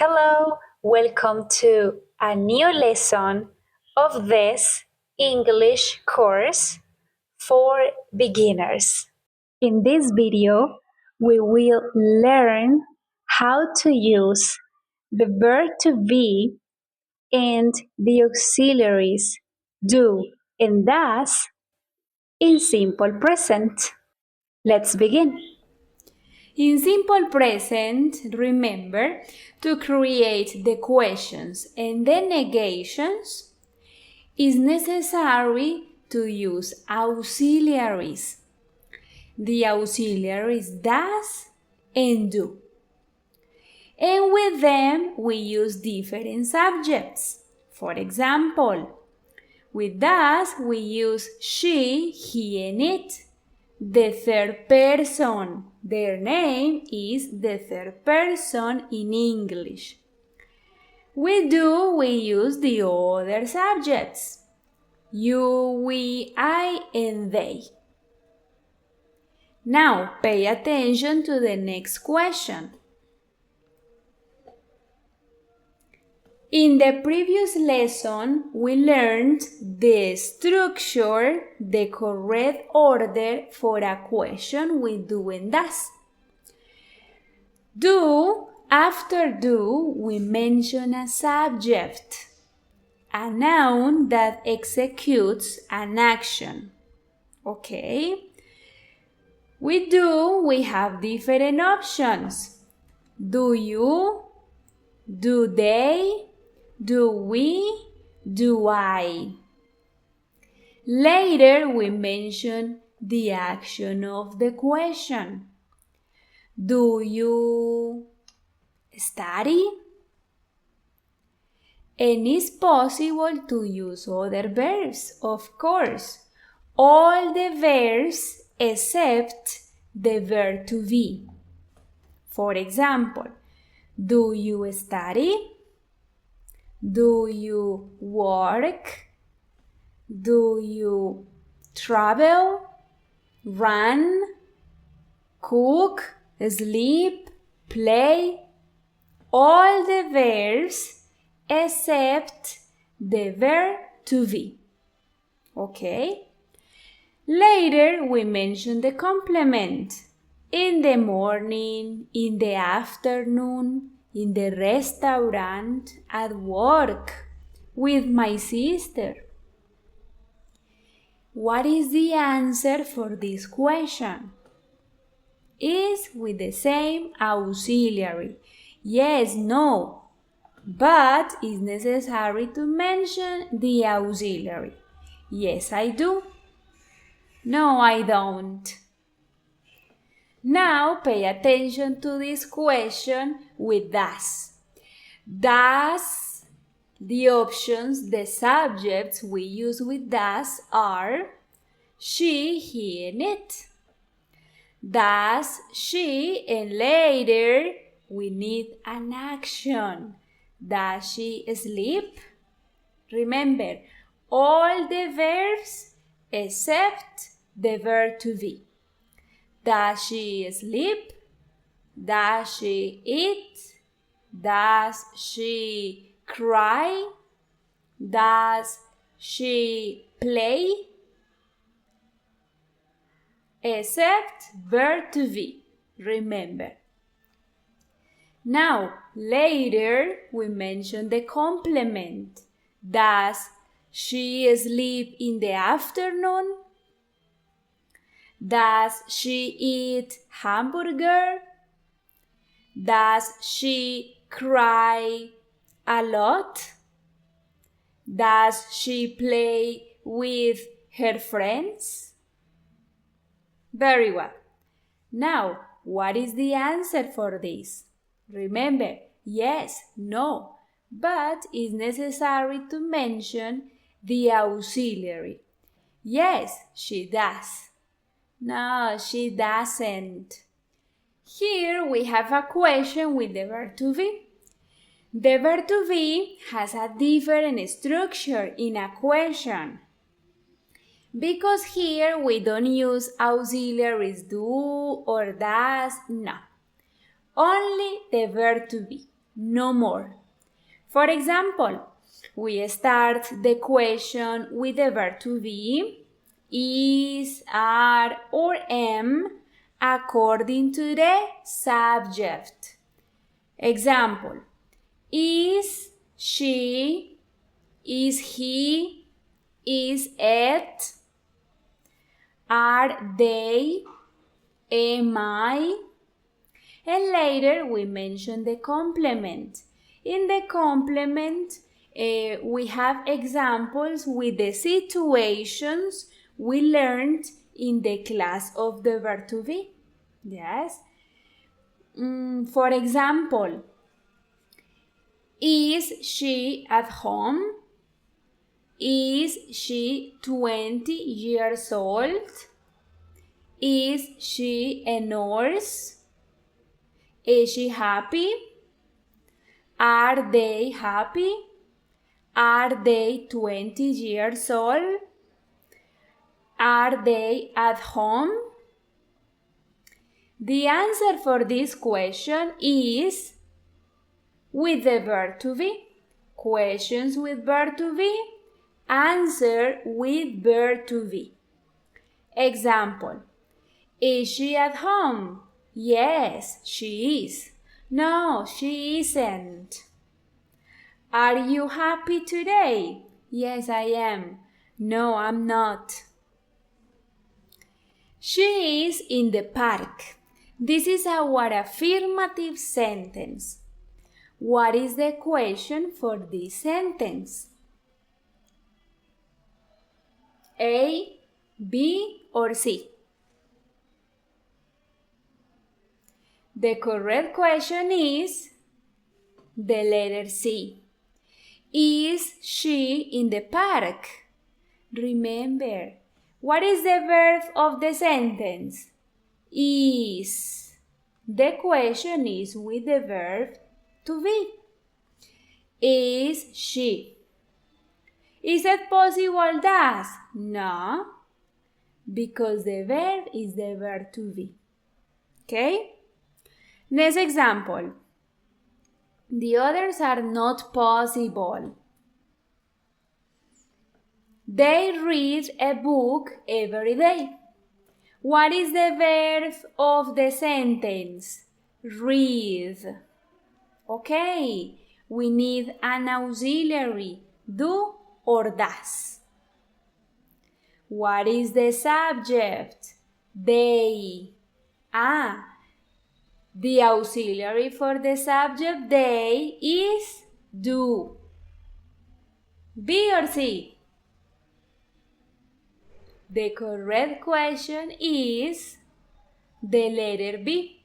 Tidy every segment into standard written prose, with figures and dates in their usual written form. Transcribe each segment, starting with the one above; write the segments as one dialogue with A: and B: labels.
A: Hello, welcome to a new lesson of this English course for beginners. In this video, we will learn how to use the verb to be and the auxiliaries do and does in simple present. Let's begin.
B: In simple present, remember to create the questions and the negations. It's necessary to use auxiliaries. The auxiliaries does and do. And with them, we use different subjects. For example, with does, we use she, he, and it. The third person. Their name is the third person in English. We use the other subjects. You, we, I, and they. Now, pay attention to the next question. In the previous lesson, we learned the structure, the correct order for a question with do and does. After do, we mention a subject, a noun that executes an action. Okay? With do, we have different options. Do you? Do they? Do we? Do I? Later, we mention the action of the question. Do you study? And it's possible to use other verbs, of course. All the verbs except the verb to be. For example, do you study? Do you work? Do you travel? Run? Cook? Sleep? Play? All the verbs except the verb to be. Okay? Later, we mention the complement. In the morning, in the afternoon, in the restaurant, at work, with my sister. What is the answer for this question? Is with the same auxiliary. Yes, no, but it's necessary to mention the auxiliary. Yes, I do. No, I don't. Now pay attention to this question with does. Does, the options, the subjects we use with does are she, he, and it. Does she, and later we need an action. Does she sleep? Remember, all the verbs except the verb to be. Does she sleep? Does she eat? Does she cry? Does she play? Except verb to be, remember. Now, later we mention the complement. Does she sleep in the afternoon? Does she eat hamburger? Does she cry a lot? Does she play with her friends? Very well. Now, what is the answer for this? Remember, yes, no, but it's necessary to mention the auxiliary. Yes, she does. No, she doesn't. Here we have a question with the verb to be. The verb to be has a different structure in a question. Because here we don't use auxiliaries do or does, no. Only the verb to be. no more. For example, we start the question with the verb to be, is, are, or am, according to the subject. Example, is she, is he, is it, are they, am I? And later we mention the complement. In the complement, we have examples with the situations we learned in the class of the verb to be. Yes. For example, is she at home? Is she 20 years old? Is she a nurse? Is she happy? Are they happy? Are they 20 years old? Are they at home? The answer for this question is with the verb to be. Questions with verb to be, answer with verb to be. Example, is she at home? Yes, she is. No, she isn't. Are you happy today? Yes, I am. No, I'm not. She is in the park. This is our affirmative sentence. What is the question for this sentence? A, B, or C? The correct question is the letter C. Is she in the park? Remember, what is the verb of the sentence? Is. The question is with the verb to be. Is she? Is it possible that? No, because the verb is the verb to be. Okay? Next example. The others are not possible. They read a book every day. What is the verb of the sentence? Read. Okay, we need an auxiliary, do or does. What is the subject? They. The auxiliary for the subject they is do. B or C? The correct question is the letter B.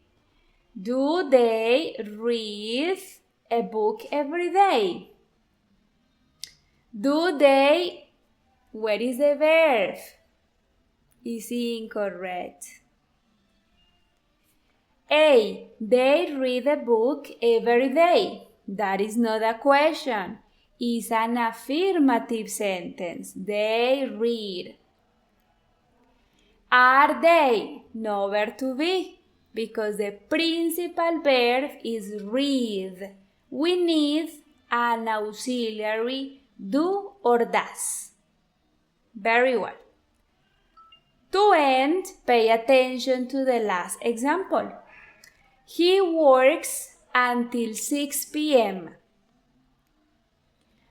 B: Do they read a book every day? Do they? Where is the verb? Is incorrect. A. They read a book every day. That is not a question. It's an affirmative sentence. They read. Are they? No verb to be, because the principal verb is read. We need an auxiliary, do or does. Very well. To end, pay attention to the last example. He works until 6 p.m.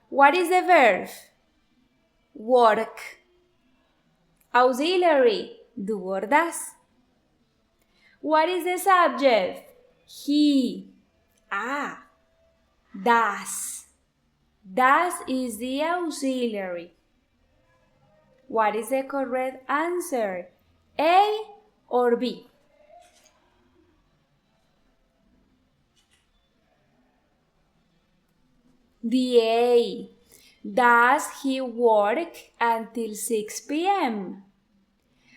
B: What is the verb? Work. Auxiliary, do or does. What is the subject? He. Does. Does is the auxiliary. What is the correct answer? A or B? The A. Does he work until 6 p.m.?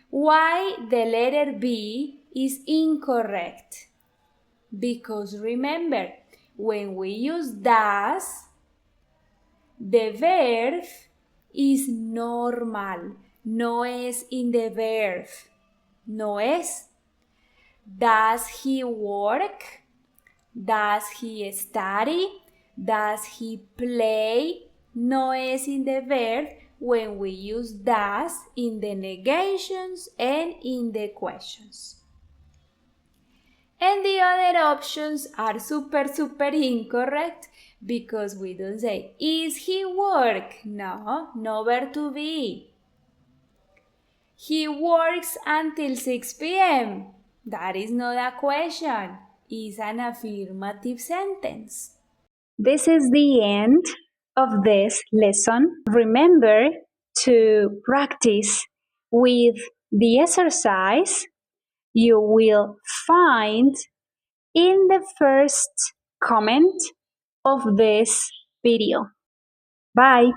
B: Why the letter B is incorrect? Because remember, when we use does, the verb is normal. No es in the verb. No es. Does he work? Does he study? Does he play? No es in the verb when we use does in the negations and in the questions. And the other options are super incorrect because we don't say, is he work? No, no verb to be. He works until 6 p.m. That is not a question. It's an affirmative sentence.
A: This is the end of this lesson. Remember to practice with the exercise you will find in the first comment of this video. Bye!